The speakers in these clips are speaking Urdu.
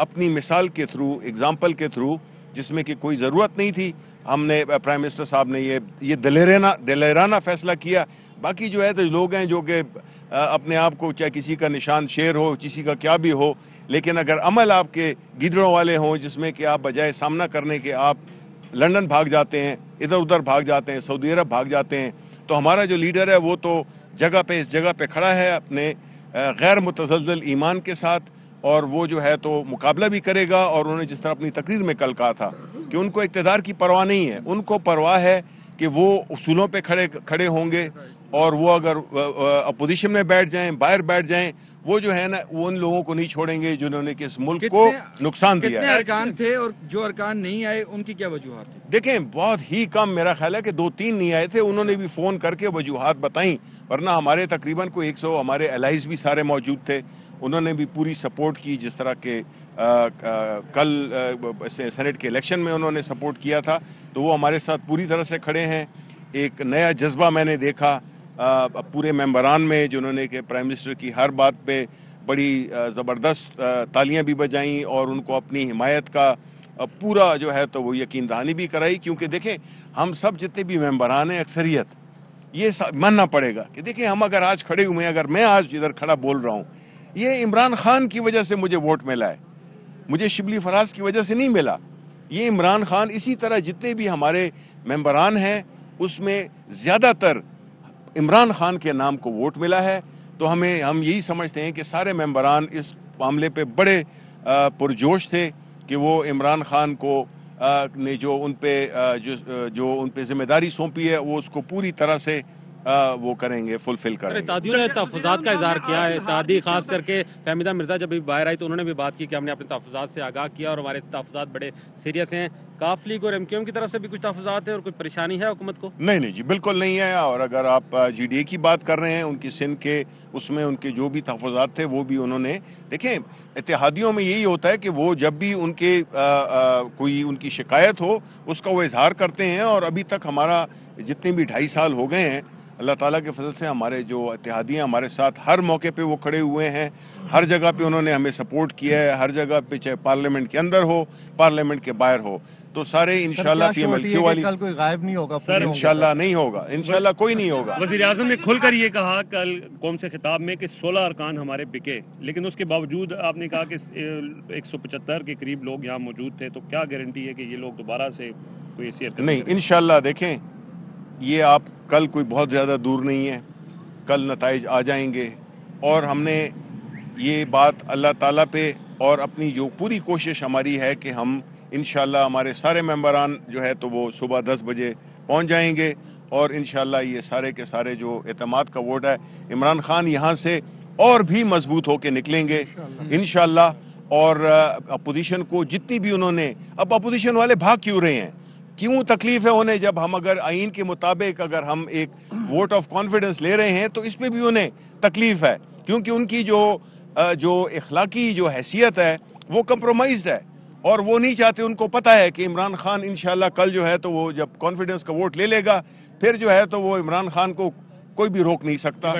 اپنی مثال کے تھرو، اگزامپل کے تھرو، جس میں کہ کوئی ضرورت نہیں تھی، ہم نے پرائم منسٹر صاحب نے یہ دلیرانہ فیصلہ کیا. باقی جو ہے تو لوگ ہیں جو کہ اپنے آپ کو، چاہے کسی کا نشان شیر ہو، کسی کا کیا بھی ہو، لیکن اگر عمل آپ کے گیدڑوں والے ہوں جس میں کہ آپ بجائے سامنا کرنے کے آپ لندن بھاگ جاتے ہیں، ادھر ادھر بھاگ جاتے ہیں، سعودی عرب بھاگ جاتے ہیں، تو ہمارا جو لیڈر ہے وہ تو اس جگہ پہ کھڑا ہے اپنے غیر متزلزل ایمان کے ساتھ، اور وہ جو ہے تو مقابلہ بھی کرے گا. اور انہوں نے جس طرح اپنی تقریر میں کل کہا تھا کہ ان کو اقتدار کی پرواہ نہیں ہے، ان کو پرواہ ہے کہ وہ اصولوں پہ کھڑے ہوں گے، اور وہ اگر اپوزیشن میں بیٹھ جائیں، باہر بیٹھ جائیں، وہ جو ہے نا وہ ان لوگوں کو نہیں چھوڑیں گے جنہوں نے کہ اس ملک کو نقصان دیا ہے. کتنے ارکان تھے اور جو ارکان نہیں آئے ان کی کیا وجوہات تھی؟ دیکھیں بہت ہی کم، میرا خیال ہے کہ 2-3 نہیں آئے تھے، انہوں نے بھی فون کر کے وجوہات بتائیں، ورنہ ہمارے تقریباً کوئی 100 ہمارے الائز بھی سارے موجود تھے، انہوں نے بھی پوری سپورٹ کی. جس طرح کہ کل سینٹ کے الیکشن میں انہوں نے سپورٹ کیا تھا، تو وہ ہمارے ساتھ پوری طرح سے کھڑے ہیں. ایک نیا جذبہ میں نے دیکھا پورے ممبران میں، جنہوں نے کہ پرائم منسٹر کی ہر بات پہ بڑی زبردست تالیاں بھی بجائیں اور ان کو اپنی حمایت کا پورا جو ہے تو وہ یقین دہانی بھی کرائی. کیونکہ دیکھیں ہم سب جتنے بھی ممبران ہیں، اکثریت یہ ماننا پڑے گا کہ دیکھیں ہم اگر آج کھڑے ہوئے ہیں، اگر میں آج ادھر کھڑا بول رہا ہوں، یہ عمران خان کی وجہ سے مجھے ووٹ ملا ہے، مجھے شبلی فراز کی وجہ سے نہیں ملا. یہ عمران خان، اسی طرح جتنے بھی ہمارے ممبران ہیں اس میں زیادہ تر عمران خان کے نام کو ووٹ ملا ہے. تو ہم یہی سمجھتے ہیں کہ سارے ممبران اس معاملے پہ بڑے پرجوش تھے کہ وہ عمران خان کو نے جو ان پہ ذمہ داری سونپی ہے وہ اس کو پوری طرح سے وہ کریں گے، فلفل کریں گے. اتحادیوں نے تحفظات کا اظہار کیا ہے. اتحادی خاص کر کے فہمیدہ مرزا جب باہر آئی تو انہوں نے بھی بات کی کہ ہم نے اپنے تحفظات سے آگاہ کیا اور ہمارے تحفظات بڑے سیریس ہیں. کاف لیگ اور MQM کی طرف سے بھی کچھ تحفظات ہیں اور کوئی پریشانی ہے حکومت کو؟ نہیں جی، بالکل نہیں ہے. اور اگر آپ GDA کی بات کر رہے ہیں، ان کی سندھ کے اس میں ان کے جو بھی تحفظات تھے وہ بھی انہوں نے، دیکھیں اتحادیوں میں یہی ہوتا ہے کہ وہ جب بھی ان کے کوئی ان کی شکایت ہو اس کا وہ اظہار کرتے ہیں. اور ابھی تک ہمارا جتنے بھی 2.5 سال ہو گئے ہیں، اللہ تعالیٰ کے فضل سے ہمارے جو اتحادی ہیں ہمارے ساتھ ہر موقع پہ وہ کھڑے ہوئے ہیں، ہر جگہ پہ انہوں نے ہمیں سپورٹ کیا ہے، ہر جگہ پہ، چاہے پارلیمنٹ کے اندر ہو، پارلیمنٹ کے باہر ہو. تو سارے انشاءاللہ PMLQ والی کل کوئی غائب نہیں ہوگا؟ انشاءاللہ نہیں ہوگا، انشاءاللہ کوئی نہیں ہوگا. وزیر اعظم نے کھل کر یہ کہا کل قوم سے خطاب میں کہ 16 ارکان ہمارے بکے، لیکن اس کے باوجود آپ نے کہا کہ 175 کے قریب لوگ یہاں موجود تھے. تو کیا گارنٹی ہے کہ یہ لوگ دوبارہ سے کوئی ایسی حرکت نہیں؟ انشاءاللہ دیکھیں یہ آپ کل کوئی بہت زیادہ دور نہیں ہے، کل نتائج آ جائیں گے. اور ہم نے یہ بات اللہ تعالیٰ پہ اور اپنی جو پوری کوشش ہماری ہے کہ ہم انشاءاللہ ہمارے سارے ممبران جو ہے تو وہ صبح 10 بجے پہنچ جائیں گے. اور انشاءاللہ یہ سارے کے سارے جو اعتماد کا ووٹ ہے، عمران خان یہاں سے اور بھی مضبوط ہو کے نکلیں گے انشاءاللہ. اور اپوزیشن کو جتنی بھی انہوں نے، اب اپوزیشن والے بھاگ کیوں رہے ہیں، کیوں تکلیف ہے انہیں، جب ہم اگر آئین کے مطابق اگر ہم ایک ووٹ آف کانفیڈنس لے رہے ہیں تو اس پہ بھی انہیں تکلیف ہے، کیونکہ ان کی جو اخلاقی جو حیثیت ہے وہ کمپرومائزڈ ہے. اور وہ نہیں چاہتے، ان کو پتہ ہے کہ عمران خان انشاءاللہ کل جو ہے تو وہ جب کانفیڈنس کا ووٹ لے لے گا پھر جو ہے تو وہ عمران خان کو کوئی بھی روک نہیں سکتا.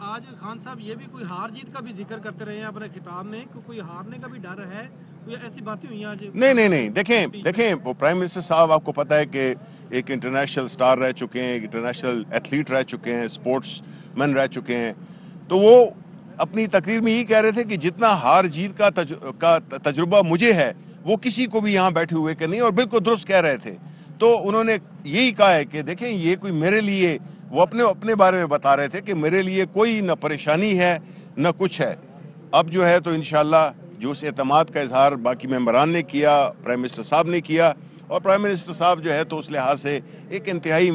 آج خان صاحب یہ بھی کوئی ہار جیت کا بھی ذکر کرتے رہے ہیں اپنے خطاب میں کہ کوئی ہارنے کا بھی ڈر ہے، کوئی ایسی باتیں ہوئی ہیں آج؟ نہیں، دیکھیں وہ پرائم منسٹر صاحب آپ کو پتہ ہے کہ ایک انٹرنیشنل سٹار رہ چکے ہیں، ایک انٹرنیشنل ایتھلیٹ رہ چکے ہیں، اسپورٹس مین رہ چکے ہیں. تو وہ اپنی تقریر میں یہی کہہ رہے تھے کہ جتنا ہار جیت کا تجربہ مجھے ہے وہ کسی کو بھی یہاں بیٹھے ہوئے کہ نہیں، اور بالکل درست کہہ رہے تھے. تو انہوں نے یہی کہا ہے کہ دیکھیں یہ کوئی میرے لیے، وہ اپنے بارے میں بتا رہے تھے کہ میرے لیے کوئی نہ پریشانی ہے نہ کچھ ہے. اب جو ہے تو انشاءاللہ جو اس اعتماد کا اظہار باقی ممبران نے کیا، پرائم منسٹر صاحب نے کیا، اور پرائم منسٹر صاحب جو ہے تو اس لحاظ سے ایک انتہائی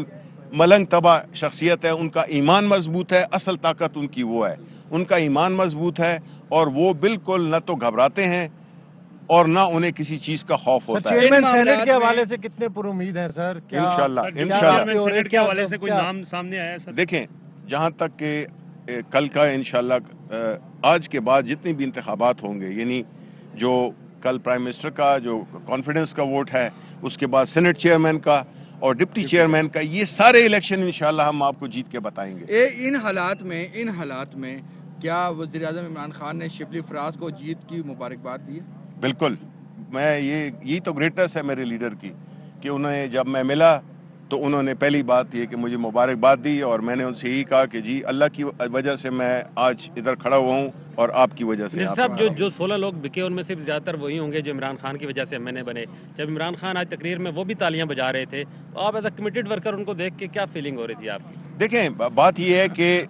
ملنگ طبع شخصیت ہے. ان کا ایمان مضبوط ہے، اصل طاقت ان کی وہ ہے، ان کا ایمان مضبوط ہے، اور وہ بالکل نہ تو گھبراتے ہیں اور نہ انہیں کسی چیز کا خوف ہوتا ہے. چیئرمین سینٹ کے حوالے سے کتنے پر امید ہیں سر؟ انشاءاللہ سینٹ کے حوالے سے کوئی نام سامنے آیا ہے سر؟ دیکھیں جہاں تک کہ کل کا انشاءاللہ آج کے بعد جتنے بھی انتخابات ہوں گے، یعنی جو کل پرائم منسٹر کا جو کانفیڈنس کا ووٹ ہے، اس کے بعد سینٹ چیئرمین کا اور ڈپٹی چیئرمین کا، یہ سارے الیکشن انشاءاللہ ہم آپ کو جیت کے بتائیں گے. ان حالات میں کیا وزیر اعظم عمران خان نے شبلی فراز کو جیت کی مبارکباد دی ہے؟ بالکل، میں یہی تو گریٹنس ہے میرے لیڈر کی کہ انہوں نے جب میں ملا تو انہوں نے پہلی بات یہ کہ مجھے مبارکباد دی اور میں نے ان سے یہی کہا کہ جی اللہ کی وجہ سے میں آج ادھر کھڑا ہوا ہوں اور آپ کی وجہ سے. صاحب جو 16 لوگ بکے ان میں صرف زیادہ تر وہی ہوں گے جو عمران خان کی وجہ سے MNA بنے. جب عمران خان آج تقریر میں وہ بھی تالیاں بجا رہے تھے تو آپ ایز اے کمیٹڈ ورکر ان کو دیکھ کے کیا فیلنگ ہو رہی تھی آپ؟ دیکھیں بات یہ ہے کہ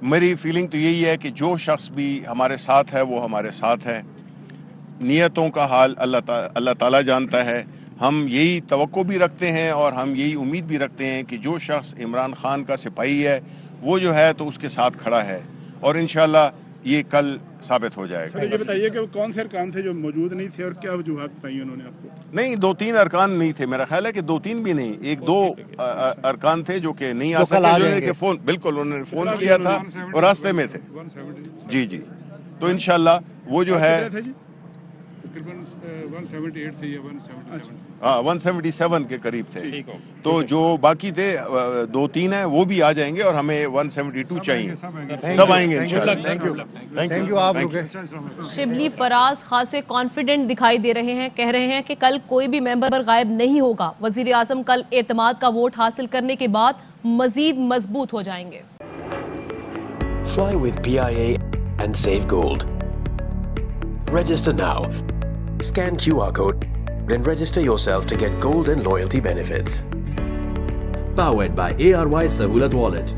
میری فیلنگ تو یہی ہے کہ جو شخص بھی ہمارے ساتھ ہے وہ ہمارے ساتھ ہے. نیتوں کا حال اللہ تعالیٰ جانتا ہے. ہم یہی توقع بھی رکھتے ہیں اور ہم یہی امید بھی رکھتے ہیں کہ جو شخص عمران خان کا سپاہی ہے وہ جو ہے تو اس کے ساتھ کھڑا ہے اور انشاءاللہ یہ کل ثابت ہو جائے گا. سر یہ بتائیے کہ کون سے ارکان تھے جو موجود نہیں تھے اور کیا وجوہات بتائی انہوں نے آپ کو؟ نہیں 2-3 ارکان نہیں تھے، میرا خیال ہے کہ 2-3 بھی نہیں، 1-2 ارکان تھے جو کہ نہیں آ سکے. فون بالکل انہوں نے فون کیا تھا اور راستے میں تھے. جی تو انشاءاللہ وہ جو ہے 177 کے قریب تھے. تو جو باقی تھے 2-3 ہیں وہ بھی آ جائیں گے اور ہمیں 172 چاہیے. سب آئیں گے انشاءاللہ. Thank you. آپ لوگ شبلی فراز خاصے کانفیڈنٹ دکھائی دے رہے ہیں، کہہ رہے ہیں کہ کل کوئی بھی ممبر غائب نہیں ہوگا. وزیر اعظم کل اعتماد کا ووٹ حاصل کرنے کے بعد مزید مضبوط ہو جائیں گے. Fly with PIA and save gold. Register now. Scan QR code and register yourself to get gold and loyalty benefits. Powered by ARY Sahulat Wallet.